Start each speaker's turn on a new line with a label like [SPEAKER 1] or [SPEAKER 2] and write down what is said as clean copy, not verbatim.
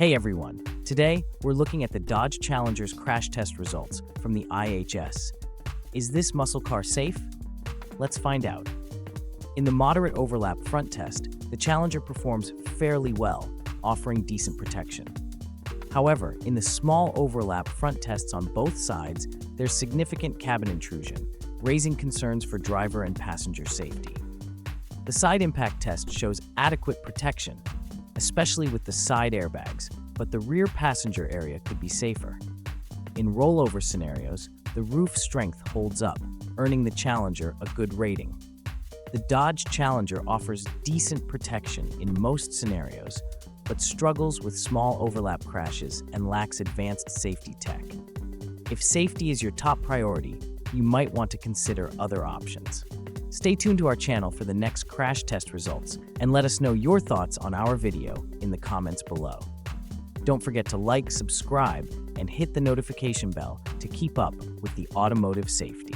[SPEAKER 1] Hey everyone, today we're looking at the Dodge Challenger's crash test results from the IIHS. Is this muscle car safe? Let's find out. In the moderate overlap front test, the Challenger performs fairly well, offering decent protection. However, in the small overlap front tests on both sides, there's significant cabin intrusion, raising concerns for driver and passenger safety. The side impact test shows adequate protection, especially with the side airbags, but the rear passenger area could be safer. In rollover scenarios, the roof strength holds up, earning the Challenger a good rating. The Dodge Challenger offers decent protection in most scenarios, but struggles with small overlap crashes and lacks advanced safety tech. If safety is your top priority, you might want to consider other options. Stay tuned to our channel for the next crash test results and let us know your thoughts on our video in the comments below. Don't forget to like, subscribe, and hit the notification bell to keep up with the automotive safety.